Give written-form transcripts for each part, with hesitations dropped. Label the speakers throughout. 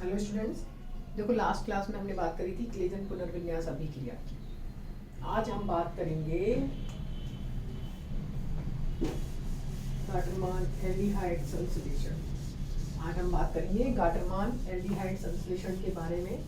Speaker 1: Hello students, देखो last class में हमने बात करी थी क्लेजन पुनर्विन्यास अभिक्रिया की। आज हम बात करेंगे गाटरमान एल्डिहाइड संश्लेषण। आज हम बात करेंगे गाटरमान एल्डिहाइड संश्लेषण के बारे में।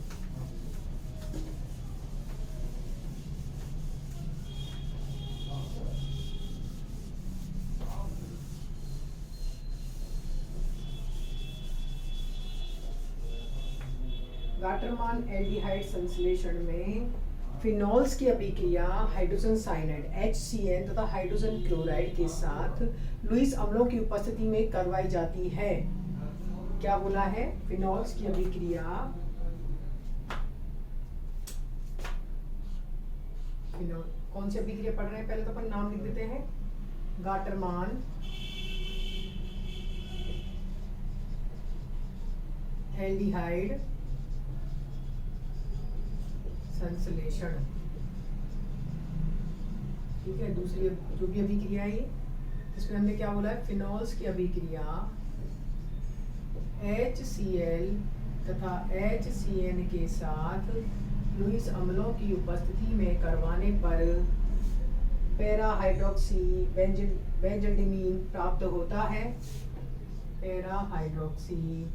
Speaker 1: गाटरमान एल्डिहाइड संश्लेषण में फिनॉल्स की अभिक्रिया हाइड्रोजन साइनाइड HCN तथा हाइड्रोजन क्लोराइड के साथ लुईस अम्लों की उपस्थिति में करवाई जाती है। क्या बोला है? फिनॉल्स की अभिक्रिया कौन सी अभिक्रिया पढ़ रहे हैं? पहले तो अपन नाम लिख देते हैं। गाटरमान एल्डिहाइड संश्लेषण। ठीक है, दूसरी जो भी अभिक्रिया है इसमें हमने क्या बोला है? फिनॉल्स की अभिक्रिया HCl तथा HCN के साथ लुईस अम्लों की उपस्थिति में करवाने पर पैरा हाइड्रोक्सी बेंजोडिमीन प्राप्त होता है। पैरा हाइड्रोक्सी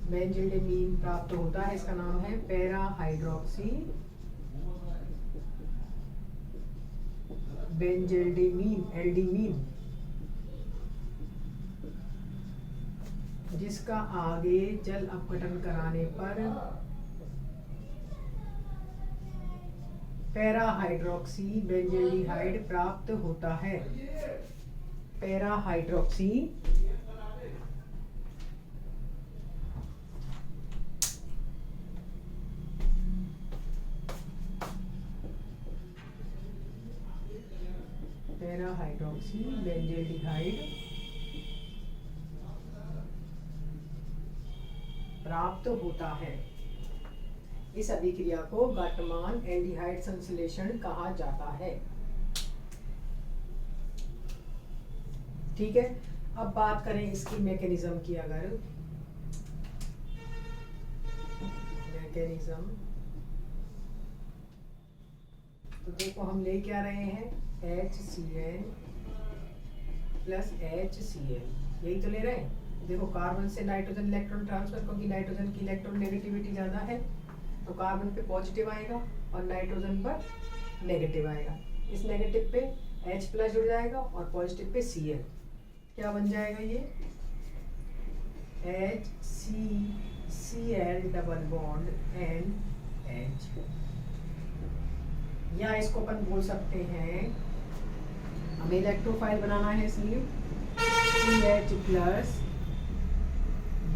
Speaker 1: बेंजोडिमीन प्राप्त होता है। इसका नाम है पैरा हाइड्रोक्सी बेंजोडिमीन एल्डिमीन, जिसका आगे जल अपघटन कराने पर पैरा हाइड्रोक्सी बेंजोल्डिहाइड प्राप्त होता है। पैरा हाइड्रोक्सी पैरा हाइड्रोक्सी बेंजोल्डिहाइड प्राप्त होता है। इस अभिक्रिया को गाटरमान एल्डिहाइड संश्लेषण कहा जाता है। ठीक है, अब बात करें इसकी मैकेनिज्म की। अगर मैकेनिज्म तो देखो, हम ले क्या रहे हैं? HCN प्लस HCl, यही तो ले रहे हैं। देखो, कार्बन से नाइट्रोजन इलेक्ट्रॉन ट्रांसफर, क्योंकि नाइट्रोजन की इलेक्ट्रॉन नेगेटिविटी ज़्यादा है तो कार्बन पे पॉजिटिव आएगा और नाइट्रोजन पर नेगेटिव आएगा। इस नेगेटिव पे H प्लस जुड़ जाएगा और पॉजिटिव पे Cl। क्या बन जाएगा ये? HCCl डबल बॉन्ड NH, या इसको अपन बोल सकते हैं, हमें इलेक्ट्रोफाइल बनाना है इसलिए CH plus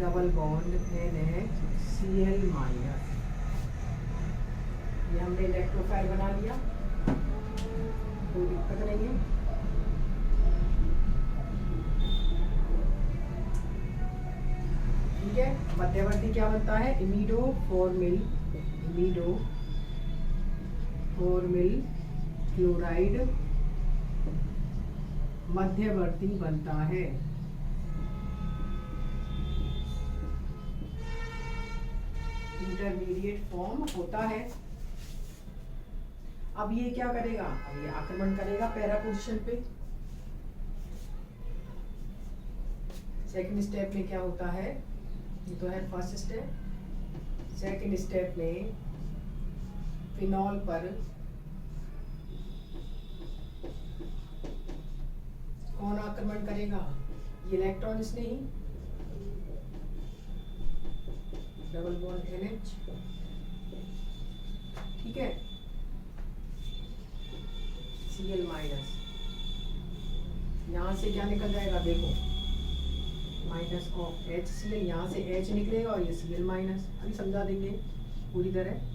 Speaker 1: double bond NH Cl minus. ये हमने इलेक्ट्रोफाइल बना लिया, कोई दिक्कत नहीं है। ठीक है, मध्यवर्ती क्या बनता है? इमिडो फॉर्मिल क्लोराइड मध्यवर्ती बनता है। इंटरमीडिएट फॉर्म होता है। अब ये क्या करेगा? अब ये आक्रमण करेगा पैरा पोजीशन पे। सेकंड स्टेप में क्या होता है? ये तो है फर्स्ट स्टेप। सेकंड स्टेप में फिनॉल पर कौन आक्रमण करेगा? ये इलेक्ट्रॉन इसने ही, डबल बॉन्ड NH। ठीक है, Cl माइनस, यहां से क्या निकल जाएगा? देखो, माइनस ऑफ HCl, यहाँ से H निकलेगा और ये Cl माइनस। अभी समझा देंगे पूरी तरह।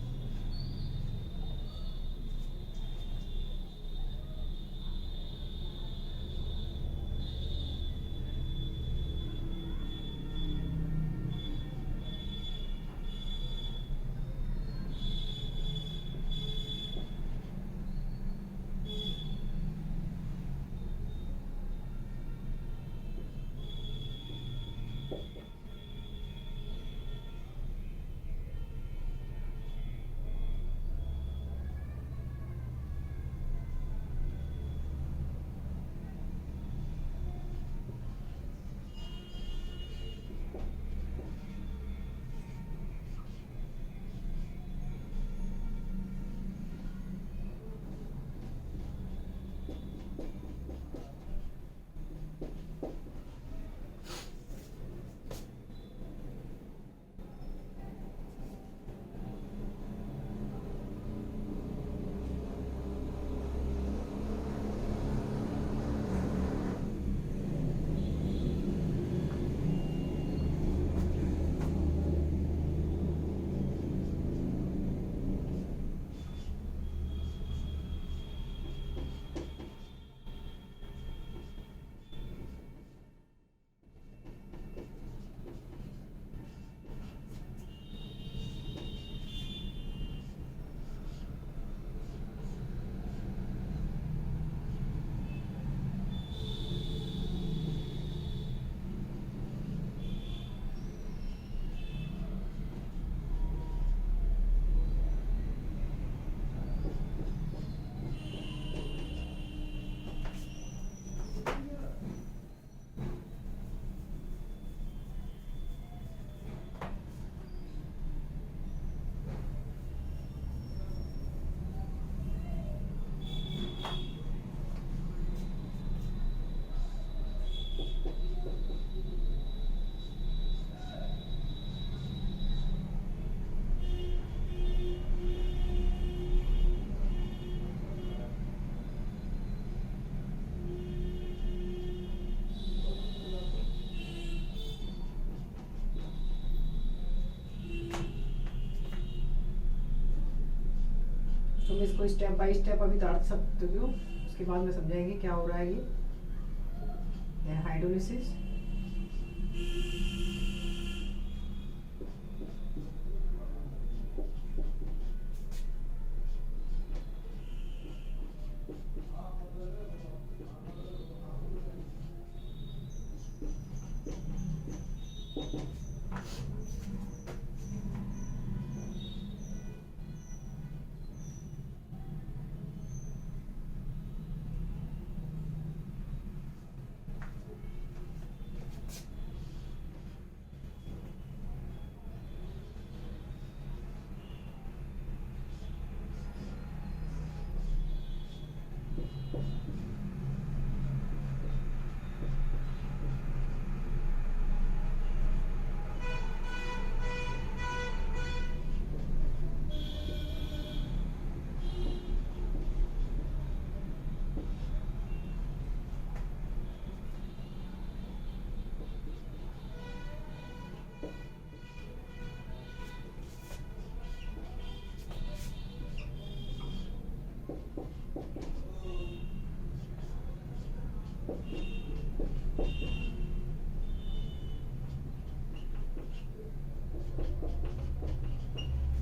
Speaker 1: तुम इसको स्टेप बाय स्टेप अभी डाल सकते हो, उसके बाद में समझाएंगे क्या हो रहा है ये हाइड्रोलिसिस।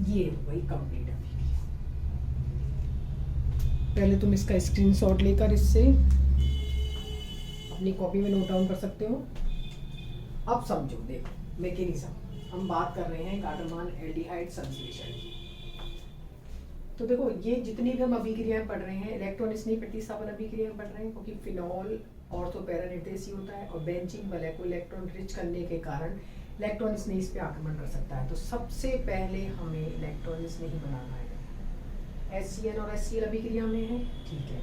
Speaker 1: ये वही कंप्लीट है। पहले तुम इसका स्क्रीनशॉट लेकर इससे अपनी कॉपी में नोट डाउन कर सकते हो। अब समझो, देखो मैकेनिज्म हम बात कर रहे हैं कार्डामॉन एल्डिहाइड संश्लेषण की। तो देखो ये जितनी भी हम अभिक्रियाएं पढ़ रहे हैं, इलेक्ट्रॉन स्नेह प्रतिस्थापन अभिक्रियाएं पढ़ रहे हैं, क्योंकि फिनॉल ऑर्थो पैरा निर्देशी होता है और बेंजीन वाले को इलेक्ट्रॉन रिच करने के कारण इलेक्ट्रॉन स्नेह इस पे आक्रमण कर सकता है। तो सबसे पहले हमें इलेक्ट्रॉन स्नेह बनाना है। HCN और HCl अभिक्रिया में है, ठीक है।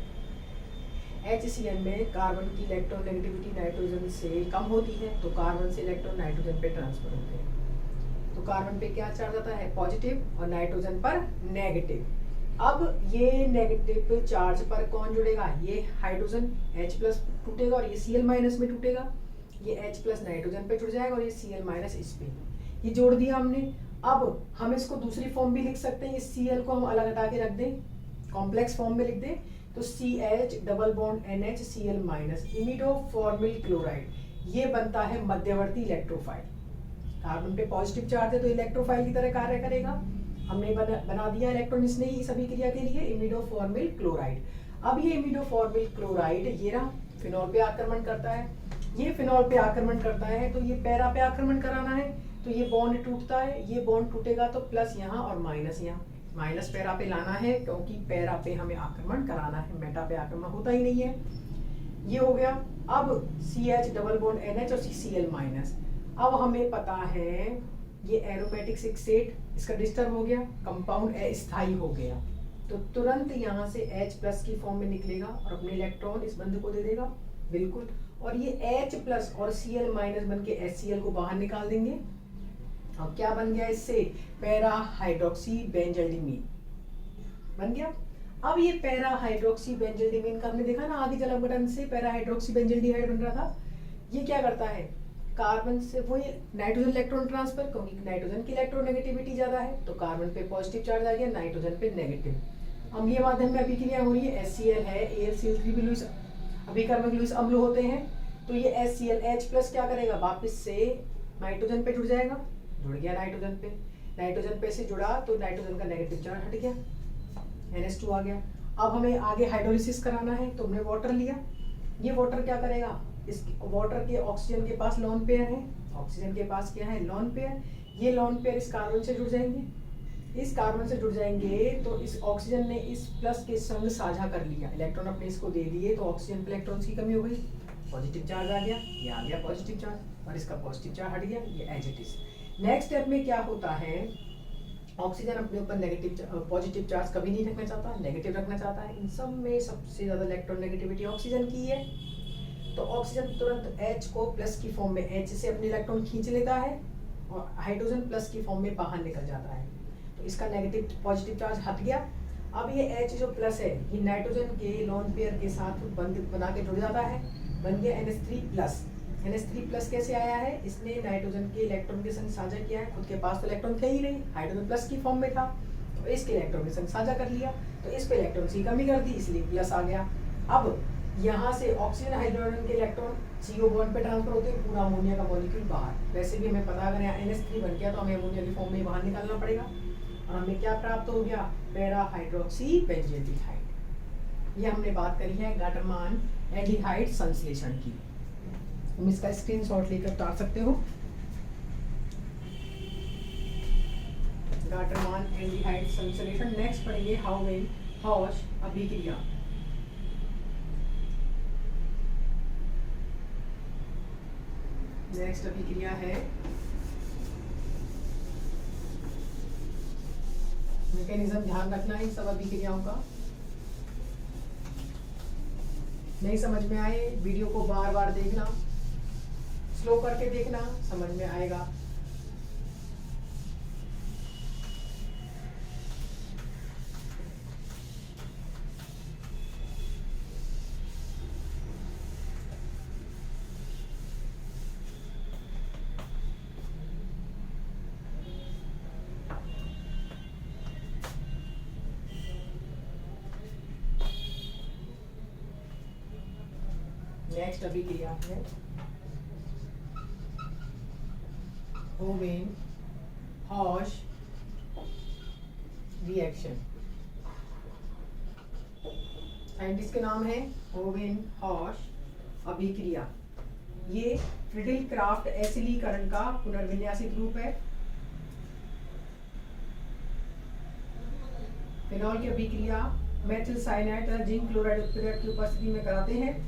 Speaker 1: HCN में कार्बन की इलेक्ट्रॉन नेगेटिविटी नाइट्रोजन से कम होती है, तो कार्बन से इलेक्ट्रॉन नाइट्रोजन पे ट्रांसफर होते हैं। तो कार्बन पे क्या चार्ज आता है, पॉजिटिव, और नाइट्रोजन पर नेगेटिव। अब ये नेगेटिव चार्ज पर कौन जुड़ेगा, ये हाइड्रोजन H+ टूटेगा और ये Cl- में टूटेगा। ये H+ नाइट्रोजन पे जुड़ जाएगा और ये Cl- इस पे, ये जोड़ दिया हमने। अब हम इसको दूसरी फॉर्म भी लिख सकते हैं, ये Cl को हम अलग हटा के रख दें, कॉम्प्लेक्स फॉर्म में लिख दें, तो CH double bond NH Cl- imidoformyl chloride, ये बनता है मध्यवर्ती इलेक्ट्रोफाइल। कार्बन पे पॉजिटिव चार्ज है तो इलेक्ट्रोफाइल की तरह कार्य करेगा। हमने बना दिया इलेक्ट्रॉन स्नेही इस अभिक्रिया के लिए इमिडोफॉर्मिल क्लोराइड। अब ये इमिडोफॉर्मिल क्लोराइड ये रहा फिनॉल पे आक्रमण करता है, ये फिनॉल पे आक्रमण करता है तो ये पैरा पे आक्रमण कराना है, तो ये बॉन्ड टूटता है, ये बॉन्ड टूटेगा तो प्लस यहाँ और माइनस यहाँ, माइनस पैरा पे लाना है क्योंकि पैरा पे हमें आक्रमण कराना है, मेटा पे आक्रमण होता ही नहीं है। ये हो गया। अब CH डबल बॉन्ड NH और Cl-। अब हमें पता है ये एरोमेटिक 6 इसका डिस्टर्ब हो गया, कंपाउंड अस्थायी हो गया, तो तुरंत यहाँ से H+ की फॉर्म में निकलेगा और अपने इलेक्ट्रॉन इस बंध को दे देगा, बिल्कुल। और ये H+ और Cl- बन के HCl को बाहर निकाल देंगे। अब क्या बन गया इससे, पैरा हाइड्रोक्सी बेंजल्डिमीन बन गया। अब ये पैरा हाइड्रोक्सी बेंजल्डिमीन का हमने देखा ना आगे जल अपघटन से पैरा हाइड्रोक्सी बेंजल्डिहाइड बन रहा था। ये क्या करता है, कार्बन से वो ये नाइट्रोजन इलेक्ट्रॉन ट्रांसफर, क्योंकि नाइट्रोजन की इलेक्ट्रोनेगेटिविटी ज्यादा है तो कार्बन पे पॉजिटिव चार्ज आ गया, नाइट्रोजन पे नेगेटिव। अम्लीय माध्यम में अभिक्रिया हो रही है, HCl है, AlCl3 भी लुईस अभिकर्मक लुईस अम्ल होते हैं, तो ये HCl H+ क्या करेगा, वापस से नाइट्रोजन पे जुड़ जाएगा, जुड़ गया नाइट्रोजन पे से जुड़ा तो नाइट्रोजन का नेगेटिव चार्ज हट गया, NH2 आ गया। अब हमें आगे हाइड्रोलिसिस कराना है तो हमने वाटर लिया, ये वाटर क्या करेगा, इस वाटर के ऑक्सीजन के पास लोन पेयर है, ऑक्सीजन के पास क्या है, लोन पेयर, ये लोन पेयर इस कार्बन से जुड़ जाएंगे, इस कार्बन से जुड़ जाएंगे तो इस ऑक्सीजन ने इस प्लस के संग साझा कर लिया, इलेक्ट्रॉन अपने इसको दे दिए तो ऑक्सीजन पे इलेक्ट्रॉन्स की कमी हो गई, पॉजिटिव चार्ज आ गया, ये आ गया पॉजिटिव चार्ज और इसका पॉजिटिव चार्ज हट गया, ये as it is. Next step में क्या होता है, ऑक्सीजन अपने ऊपर नेगेटिव पॉजिटिव चार्ज कभी नहीं रखना चाहता, नेगेटिव रखना चाहता है। इन सब में सबसे ज्यादा इलेक्ट्रॉन नेगेटिविटी ऑक्सीजन की है, तो ऑक्सीजन तुरंत H को प्लस की फॉर्म में H से अपने इलेक्ट्रॉन खींच लेता है और हाइड्रोजन प्लस की फॉर्म में बाहर निकल जाता है, तो इसका नेगेटिव पॉजिटिव चार्ज हट गया। अब ये H जो प्लस है ये नाइट्रोजन के लोन पेयर के साथ बंध बना के जुड़ जाता है, बन गया NH3+। NH3+ कैसे आया है, इसने नाइट्रोजन के इलेक्ट्रॉन के संग साझा किया है, खुद के पास तो इलेक्ट्रॉन थे ही नहीं, हाइड्रोजन प्लस की फॉर्म में था, तो इसके इलेक्ट्रॉन के संग साझा कर लिया, तो इस पे इलेक्ट्रॉन की कमी कर दी, इसलिए प्लस आ गया। अब यहाँ से ऑक्सीजन हाइड्रोजन के इलेक्ट्रॉन CO बॉन्ड पे ट्रांसफर होते हैं, पूरा अमोनिया का मॉलिक्यूल बाहर। वैसे भी हमें पता, अगर यहाँ NH3 बन गया तो हमें अमोनिया की फॉर्म में बाहर निकालना पड़ेगा, और हमें क्या प्राप्त हो गया, पैरा हाइड्रोक्सी बेंजील्डिहाइड। ये हमने बात करी है गाटरमान एल्डिहाइड संश्लेषण की। तुम इसका स्क्रीनशॉट लेकर उतार सकते हो। गाटरमान एल्डिहाइड संश्लेषण। नेक्स्ट पढ़ेंगे हाउवेन हॉश अभिक्रिया। नेक्स्ट अभिक्रिया है मैकेनिज्म, ध्यान रखना है इन सब अभिक्रियाओं का। नहीं समझ में आए वीडियो को बार बार देखना, स्लो करके देखना, समझ में आएगा। नेक्स्ट अभिक्रिया है ओवेन हॉश रिएक्शन। साइंटिस्ट के नाम है ओवेन हॉश अभिक्रिया। ये फ्रिडिल क्राफ्ट एसिलीकरण का पुनर्विन्यासित रूप है। फिनॉल की अभिक्रिया मेथिल साइनाइड तथा जिंक क्लोराइड उत्प्रेरक की उपस्थिति में कराते हैं।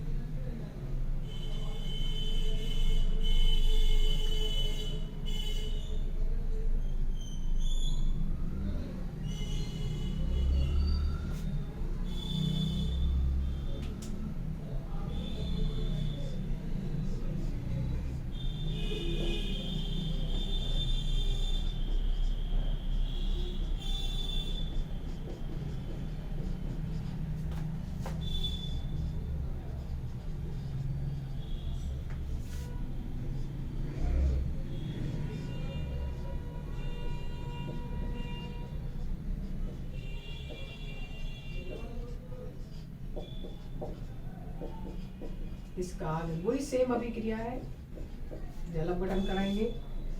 Speaker 1: इसका वही सेम अभिक्रिया है, जलक गठन कराएंगे।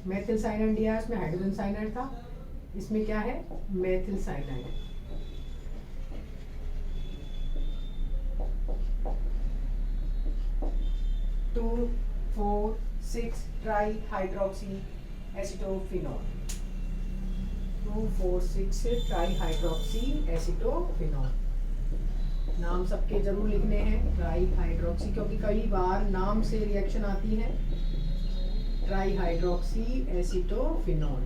Speaker 1: मेथिल साइनाइड दिया, इसमें हाइड्रोजन साइनाइड था, इसमें क्या है, methyl cyanide. Two 4 6 tri hydroxy acetophenol. 2 4 6 tri hydroxy acetophenol. नाम सबके जरूर लिखने हैं, ट्राई हाइड्रोक्सी, क्योंकि कई बार नाम से रिएक्शन आती है। Tri hydroxy acetophenol.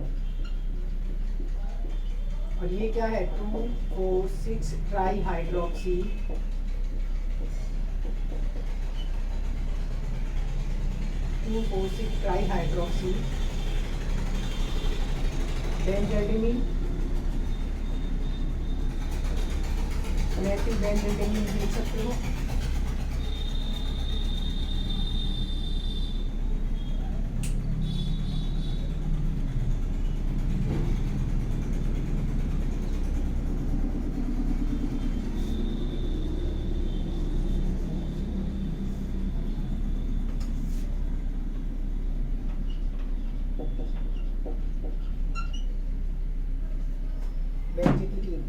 Speaker 1: और ये क्या है, 2 4 6 tri hydroxy 2 4 6 tri hydroxy benzidine, methyl benzidine देख सकते हो। बेंजीकीटीन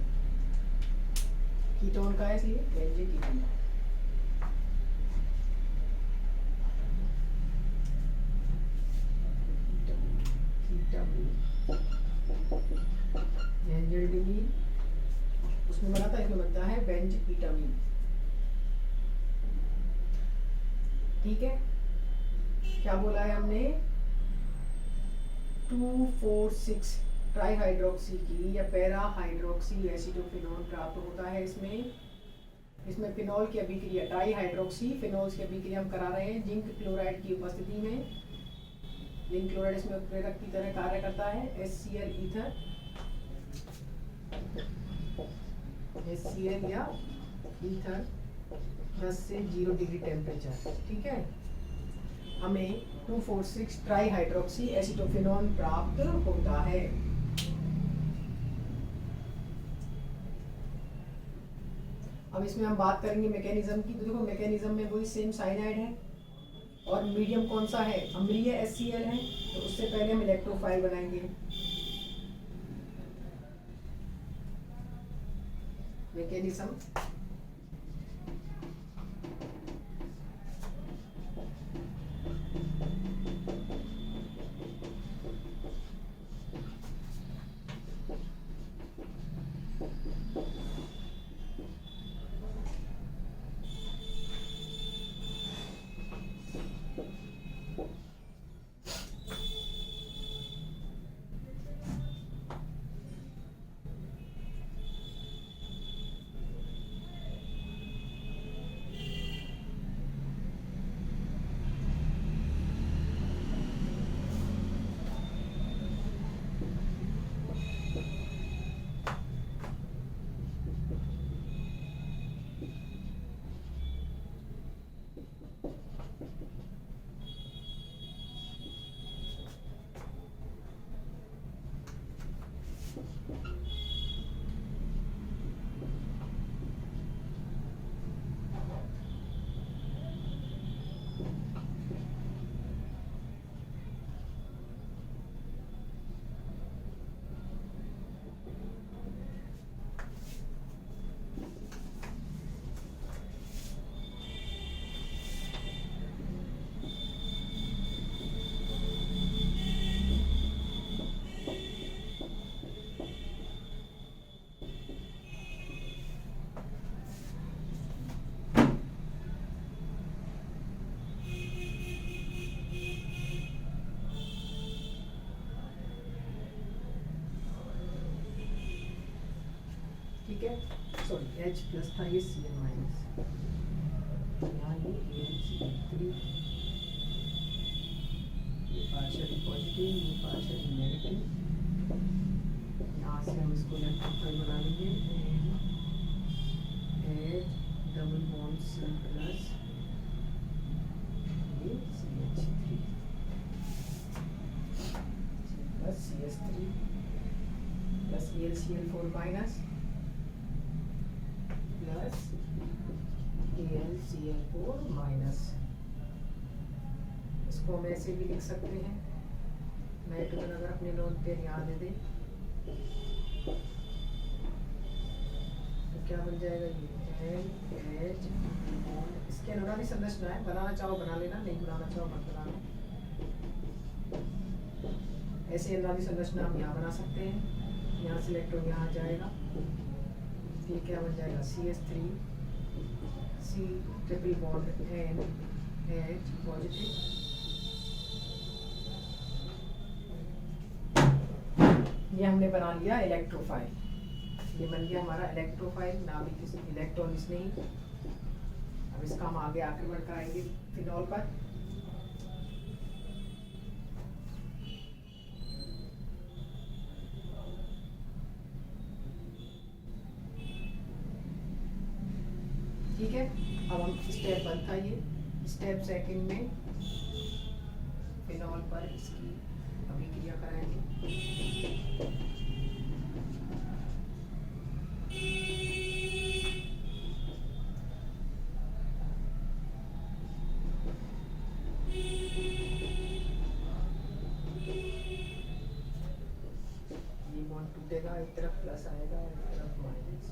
Speaker 1: कीटोन का है, इसलिए बेंजीकीटीन। बेंजीडीन उसमें बना था, इसमें बनता है बेंजीकीटामीन। ठीक है, क्या बोला है हमने, 2 4 6 ट्राई हाइड्रोक्सी की या पैरा हाइड्रोक्सी एसिटोफिनॉल प्राप्त होता है। इसमें फिनॉल की अभिक्रिया, ट्राई हाइड्रोक्सी फिनॉल्स की अभिक्रिया हम करा रहे हैं जिंक क्लोराइड की उपस्थिति में। जिंक क्लोराइड इसमें उत्प्रेरक की तरह कार्य करता है। HCl ईथर, HCl या ईथर 10 से 0 डिग्री टेम्परेचर। ठीक है, हमें 2 4 6 ट्राई हाइड्रोक्सी एसिटोफिनॉल प्राप्त होता है। अब इसमें हम बात करेंगे मैकेनिज्म की। तो देखो मैकेनिज्म में वही सेम साइनाइड है और मीडियम कौन सा है, अम्लीय HCl है। तो उससे पहले हम इलेक्ट्रोफाइल बनाएंगे। मैकेनिज्म ठीक है, सॉरी H प्लस था, ये Cl माइनस, यहाँ ये AlCl3, ये पार्शियली पॉजिटिव, ये पार्शियली नेगेटिव। यहाँ से हम इसको इलेक्ट्रोफाइल बना लेंगे। H double bond C plus ये CH3 plus CH3 plus AlCl4 minus plus AlCl4 minus. इसको हम ऐसे भी लिख सकते हैं, नाइट्रोजन अगर अपने नोट पे यहाँ दे दें तो क्या बन जाएगा, ये NH। इसके अनुनादी संरचना है, बनाना चाहो बना लेना, नहीं बनाना चाहो मत बनाना। ऐसे अनुनादी संरचना हम यहाँ बना सकते हैं। यहाँ से इलेक्ट्रॉन यहाँ आ जाएगा, ये क्या बन जाएगा, CH3 C triple bond NH positive. ये हमने बना लिया इलेक्ट्रोफाइल, ये बन गया हमारा इलेक्ट्रोफाइल, ना भी किसी इलेक्ट्रॉन इसने ही। अब इसका हम आगे आक्रमण कराएंगे फिनॉल पर। ठीक है, अब हम स्टेप 1 था ये, स्टेप 2 में फिनॉल पर इसकी अभिक्रिया कराएंगे। ये बॉन्ड टूटेगा, एक तरफ प्लस आएगा, एक तरफ माइनस।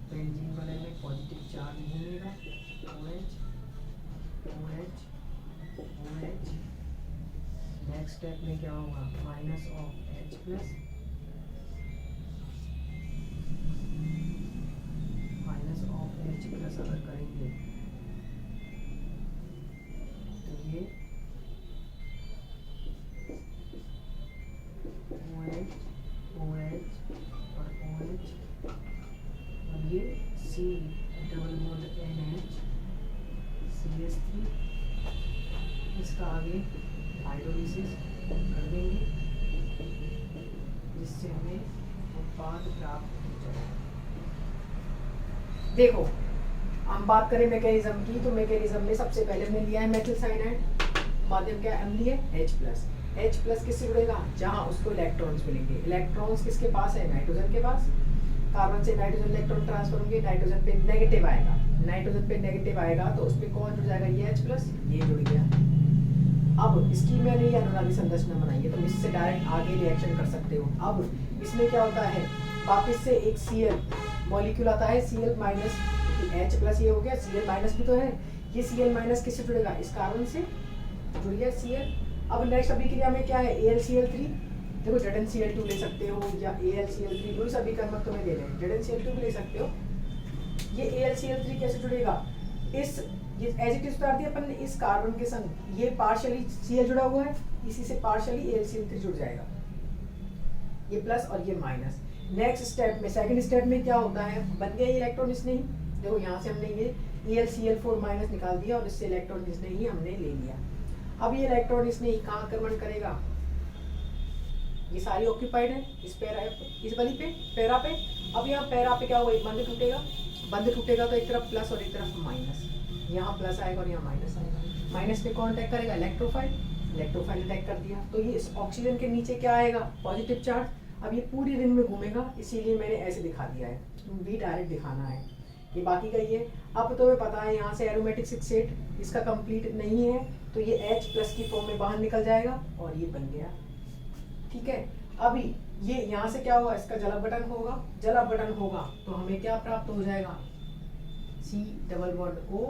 Speaker 1: बेंजीन वाले में पॉजिटिव चार्ज घूमेगा, OH OH OH। Next step में क्या होगा, minus of H plus, minus of H plus अगर करेंगे तो ये OH OH और OH, और ये C double bond NH CH3। इसका आगे हाइड्रोलिसिस कर देंगे जिससे हमें उत्पाद प्राप्त हो जाए। देखो हम बात करें मैकेनिज्म की, तो मैकेनिज्म में सबसे पहले हमने लिया है मेथिल साइनाइड, माध्यम क्या है अम्लीय H प्लस किससे जुड़ेगा, जहाँ उसको इलेक्ट्रॉन्स मिलेंगे। इलेक्ट्रॉन्स किसके पास है, नाइट्रोजन के पास। कार्बन से नाइट्रोजन इलेक्ट्रॉन ट्रांसफर होंगे, नाइट्रोजन पे नेगेटिव आएगा, नाइट्रोजन पे नेगेटिव आएगा तो उस पर कौन जुड़ जाएगा, ये H प्लस, ये जुड़ गया। अब इसकी मैंने ये अनुनादी संरचना बनाई है, तो इससे डायरेक्ट आगे रिएक्शन कर सकते हो। अब इसमें क्या होता है, वापस से एक Cl मॉलिक्यूल आता है, Cl माइनस, H प्लस ये हो गया, Cl माइनस भी तो है, ये Cl माइनस किससे जुड़ेगा, इस कार्बन से जुड़ गया Cl। अब नेक्स्ट अभिक्रिया में क्या है, AlCl3, देखो ZnCl2 ले सकते हो या AlCl3, दोनों सभी कर्मक तुम्हें दे रहे हैं, ZnCl2 भी ले सकते हो। ये AlCl3 कैसे जुड़ेगा, इस ये एज इट इज उतार दिया अपन ने इस कार्बन के संग, ये पार्शियली Cl जुड़ा हुआ है, इसी से पार्शियली AlCl3 जुड़ जाएगा, ये प्लस और ये माइनस। नेक्स्ट स्टेप में, सेकंड स्टेप में क्या होता है, बन गया ये इलेक्ट्रॉन इसने ही, देखो यहाँ से हमने ये AlCl4 माइनस निकाल दिया और इससे इलेक्ट्रॉन इसने ही हमने ले लिया। अब ये इलेक्ट्रॉन इसने ही कहाँ आक्रमण करेगा, ये सारी ऑक्यूपाइड है इस पैरा, इस वाली पे, पैरा पे। अब यहाँ पैरा पे क्या होगा, एक बंद टूटेगा, बंद टूटेगा तो एक तरफ प्लस और एक तरफ माइनस, यहाँ प्लस आएगा और यहाँ माइनस आएगा। माइनस पे कौन अटैक करेगा, इलेक्ट्रोफाइल, इलेक्ट्रोफाइल अटैक कर दिया तो ये इस ऑक्सीजन के नीचे क्या आएगा, पॉजिटिव चार्ज। अब ये पूरी रिंग में घूमेगा, इसीलिए मैंने ऐसे दिखा दिया है, भी डायरेक्ट दिखाना है, ये बाकी का ही है। अब तुम्हें पता है यहाँ से एरोमेटिक 6 इसका कंप्लीट नहीं है, तो ये H प्लस की फॉर्म में बाहर निकल जाएगा और ये बन गया, ठीक है। अभी ये यहाँ से क्या होगा, इसका जल अपघटन होगा, जल अपघटन होगा तो हमें क्या प्राप्त हो जाएगा, C double bond O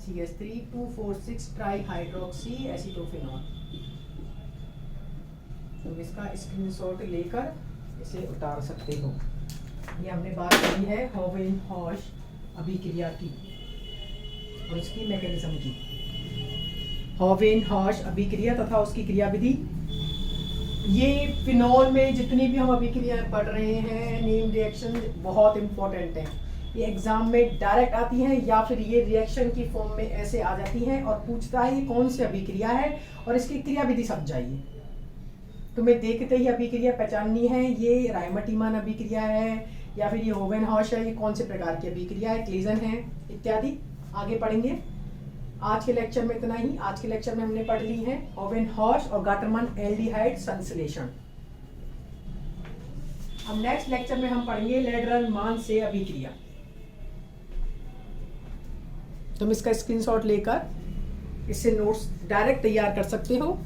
Speaker 1: CH3 246 tri hydroxy acetophenol. तुम इसका स्क्रीनशॉट लेकर इसे उतार सकते हो। ये हमने बात करी है होवेन-हॉश अभिक्रिया की और इसकी मैकेनिज्म की। होवेन-हॉश अभिक्रिया तथा उसकी क्रियाविधि, ये फिनॉल में जितनी भी हम अभिक्रियाएं पढ़ रहे हैं, नेम रिएक्शन बहुत इंपॉर्टेंट है। ये एग्जाम में डायरेक्ट आती हैं या फिर ये रिएक्शन की फॉर्म में ऐसे आ जाती हैं और पूछता है ये कौन सी अभिक्रिया है और इसकी क्रियाविधि समझाइए। तुम्हें देखते ही अभिक्रिया पहचाननी है, ये रायमटीमान अभिक्रिया है या फिर ये होवेन-हॉश है, ये कौन से प्रकार की अभिक्रिया है, क्लेजन है इत्यादि आगे पढ़ेंगे। आज के लेक्चर में इतना ही। आज के लेक्चर में हमने पढ़ ली है होवेन-हॉश और गाटरमन एल्डिहाइड संश्लेषण। अब नेक्स्ट लेक्चर में हम पढ़ेंगे लेडरर-मान से अभिक्रिया। तुम इसका स्क्रीनशॉट लेकर इससे नोट्स डायरेक्ट तैयार कर सकते हो।